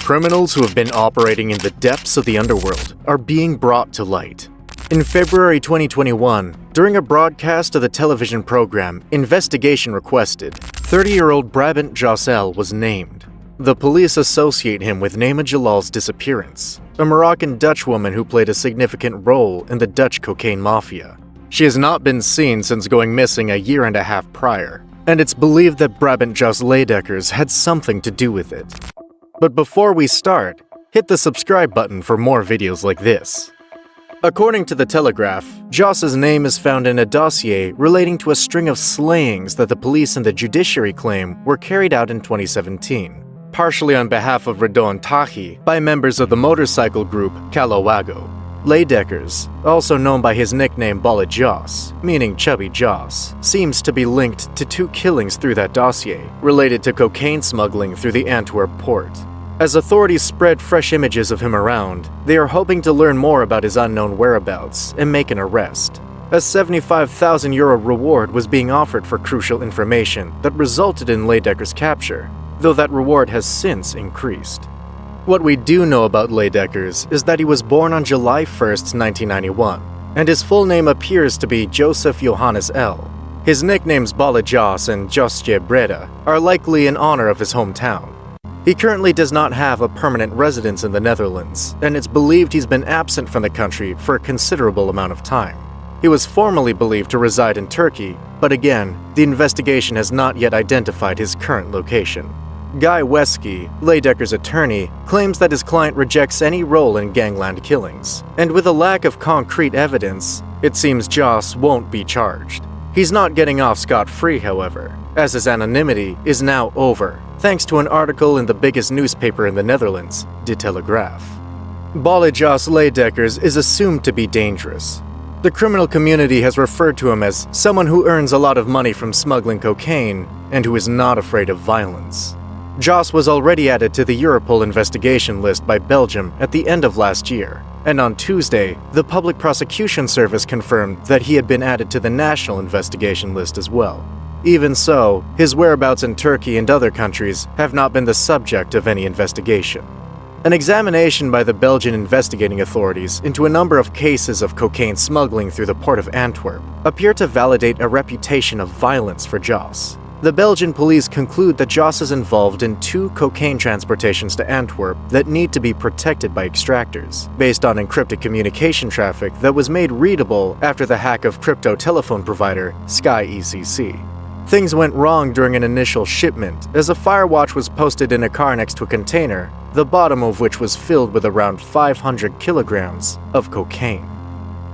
Criminals who have been operating in the depths of the underworld are being brought to light. In February 2021, during a broadcast of the television program Investigation Requested, 30-year-old Brabant Jossel was named. The police associate him with Naima Jalal's disappearance, a Moroccan-Dutch woman who played a significant role in the Dutch cocaine mafia. She has not been seen since going missing a year and a half prior, and it's believed that Brabant Jos Leidekkers had something to do with it. But before we start, hit the subscribe button for more videos like this. According to the Telegraph, Jos's name is found in a dossier relating to a string of slayings that the police and the judiciary claim were carried out in 2017, partially on behalf of Redon Tahi by members of the motorcycle group Kalawago. Leidekkers, also known by his nickname Bolle Jos, meaning Chubby Jos, seems to be linked to 2 killings through that dossier, related to cocaine smuggling through the Antwerp port. As authorities spread fresh images of him around, they are hoping to learn more about his unknown whereabouts and make an arrest. A €75,000 reward was being offered for crucial information that resulted in Leidekker's capture, though that reward has since increased. What we do know about Leidekkers is that he was born on July 1, 1991, and his full name appears to be Joseph Johannes L. His nicknames Bolle Jos and Josje Breda are likely in honor of his hometown. He currently does not have a permanent residence in the Netherlands, and it's believed he's been absent from the country for a considerable amount of time. He was formerly believed to reside in Turkey, but again, the investigation has not yet identified his current location. Guy Wesky, Leidekker's attorney, claims that his client rejects any role in gangland killings, and with a lack of concrete evidence, it seems Jos won't be charged. He's not getting off scot-free, however, as his anonymity is now over, thanks to an article in the biggest newspaper in the Netherlands, De Telegraph. Bolle Jos Leidekkers is assumed to be dangerous. The criminal community has referred to him as someone who earns a lot of money from smuggling cocaine and who is not afraid of violence. Jos was already added to the Europol investigation list by Belgium at the end of last year, and on Tuesday, the Public Prosecution Service confirmed that he had been added to the national investigation list as well. Even so, his whereabouts in Turkey and other countries have not been the subject of any investigation. An examination by the Belgian investigating authorities into a number of cases of cocaine smuggling through the port of Antwerp appeared to validate a reputation of violence for Jos. The Belgian police conclude that Jos is involved in 2 cocaine transportations to Antwerp that need to be protected by extractors, based on encrypted communication traffic that was made readable after the hack of crypto telephone provider Sky ECC. Things went wrong during an initial shipment, as a firewatch was posted in a car next to a container, the bottom of which was filled with around 500 kilograms of cocaine.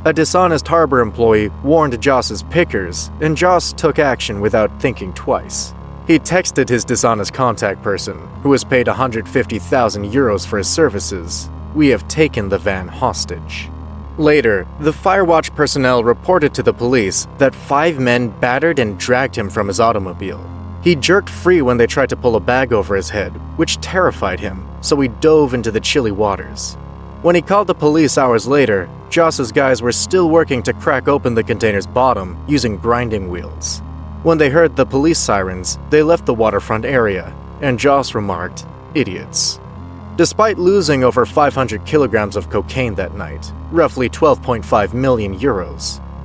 A dishonest harbor employee warned Jos's pickers, and Jos took action without thinking twice. He texted his dishonest contact person, who was paid €150,000 for his services, "We have taken the van hostage." Later, the Firewatch personnel reported to the police that 5 men battered and dragged him from his automobile. He jerked free when they tried to pull a bag over his head, which terrified him, so he dove into the chilly waters. When he called the police hours later, Jos's guys were still working to crack open the container's bottom using grinding wheels. When they heard the police sirens, they left the waterfront area, and Jos remarked, "Idiots." Despite losing over 500 kilograms of cocaine that night, roughly €12.5 million,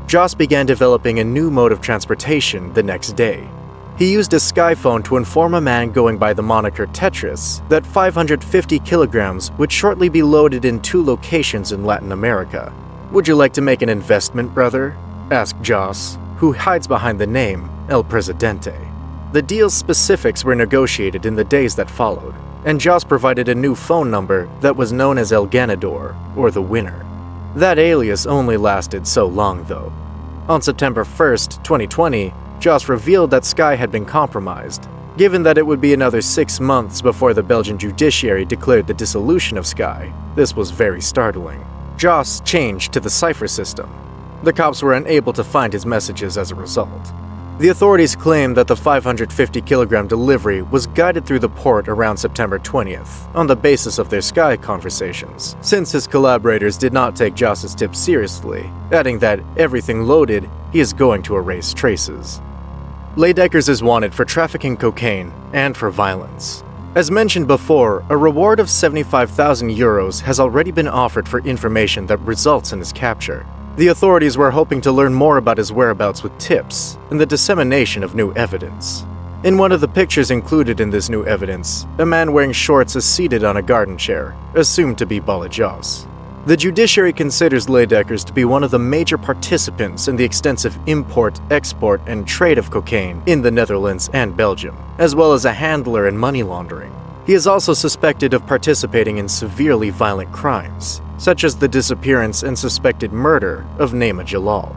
Jos began developing a new mode of transportation the next day. He used a Skyphone to inform a man going by the moniker Tetris that 550 kilograms would shortly be loaded in 2 locations in Latin America. "Would you like to make an investment, brother?" asked Jos, who hides behind the name El Presidente. The deal's specifics were negotiated in the days that followed, and Jos provided a new phone number that was known as El Ganador, or the winner. That alias only lasted so long, though. On September 1st, 2020, Jos revealed that Sky had been compromised. Given that it would be another 6 months before the Belgian judiciary declared the dissolution of Sky, this was very startling. Jos changed to the cipher system. The cops were unable to find his messages as a result. The authorities claim that the 550-kilogram delivery was guided through the port around September 20th, on the basis of their Sky conversations, since his collaborators did not take Jos's tips seriously, adding that everything loaded, he is going to erase traces. Leidekkers is wanted for trafficking cocaine and for violence. As mentioned before, a reward of 75,000 euros has already been offered for information that results in his capture. The authorities were hoping to learn more about his whereabouts with tips and the dissemination of new evidence. In one of the pictures included in this new evidence, a man wearing shorts is seated on a garden chair, assumed to be Bolle Jos. The judiciary considers Leidekkers to be one of the major participants in the extensive import, export, and trade of cocaine in the Netherlands and Belgium, as well as a handler in money laundering. He is also suspected of participating in severely violent crimes, such as the disappearance and suspected murder of Naima Jalal.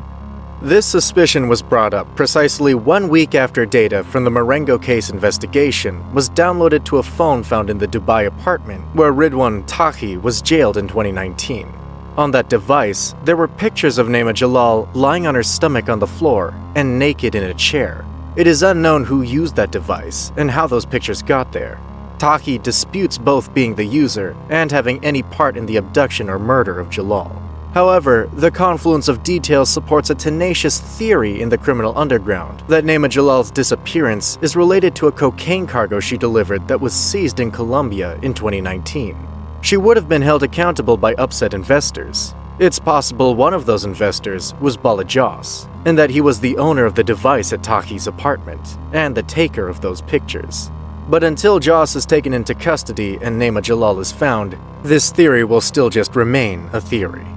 This suspicion was brought up precisely 1 week after data from the Marengo case investigation was downloaded to a phone found in the Dubai apartment where Ridwan Tahi was jailed in 2019. On that device, there were pictures of Naima Jalal lying on her stomach on the floor and naked in a chair. It is unknown who used that device and how those pictures got there. Tahi disputes both being the user and having any part in the abduction or murder of Jalal. However, the confluence of details supports a tenacious theory in the criminal underground that Naima Jalal's disappearance is related to a cocaine cargo she delivered that was seized in Colombia in 2019. She would have been held accountable by upset investors. It's possible one of those investors was Bolle Jos, and that he was the owner of the device at Tahi's apartment and the taker of those pictures. But until Jos is taken into custody and Naima Jalal is found, this theory will still just remain a theory.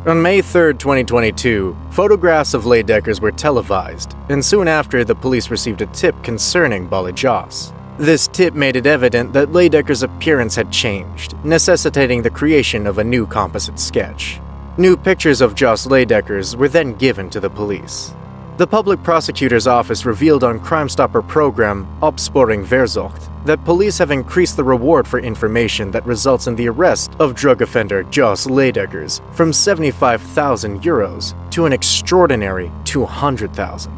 On May 3, 2022, photographs of Leidekkers were televised, and soon after the police received a tip concerning Bolle Jos. This tip made it evident that Leidekkers' appearance had changed, necessitating the creation of a new composite sketch. New pictures of Jos Leidekkers were then given to the police. The public prosecutor's office revealed on Crime Stopper program Opsporing Verzocht that police have increased the reward for information that results in the arrest of drug offender Jos Leidekkers from 75,000 euros to an extraordinary 200,000.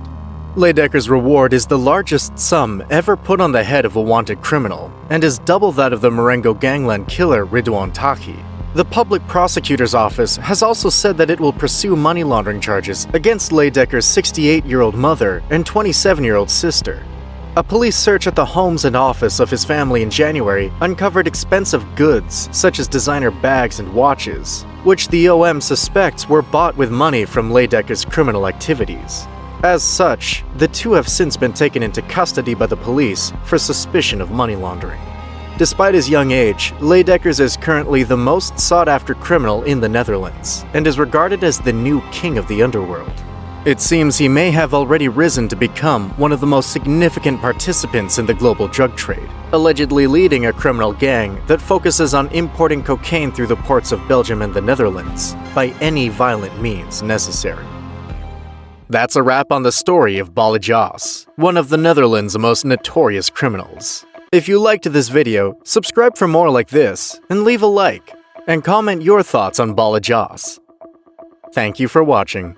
Leidekkers' reward is the largest sum ever put on the head of a wanted criminal and is double that of the Marengo gangland killer Ridwan Tahi. The public prosecutor's office has also said that it will pursue money laundering charges against Leidekkers' 68-year-old mother and 27-year-old sister. A police search at the homes and office of his family in January uncovered expensive goods such as designer bags and watches, which the OM suspects were bought with money from Leidekkers' criminal activities. As such, the two have since been taken into custody by the police for suspicion of money laundering. Despite his young age, Leidekkers is currently the most sought-after criminal in the Netherlands and is regarded as the new king of the underworld. It seems he may have already risen to become one of the most significant participants in the global drug trade, allegedly leading a criminal gang that focuses on importing cocaine through the ports of Belgium and the Netherlands by any violent means necessary. That's a wrap on the story of Bolle Jos, one of the Netherlands' most notorious criminals. If you liked this video, subscribe for more like this, and leave a like, and comment your thoughts on Bolle Jos. Thank you for watching.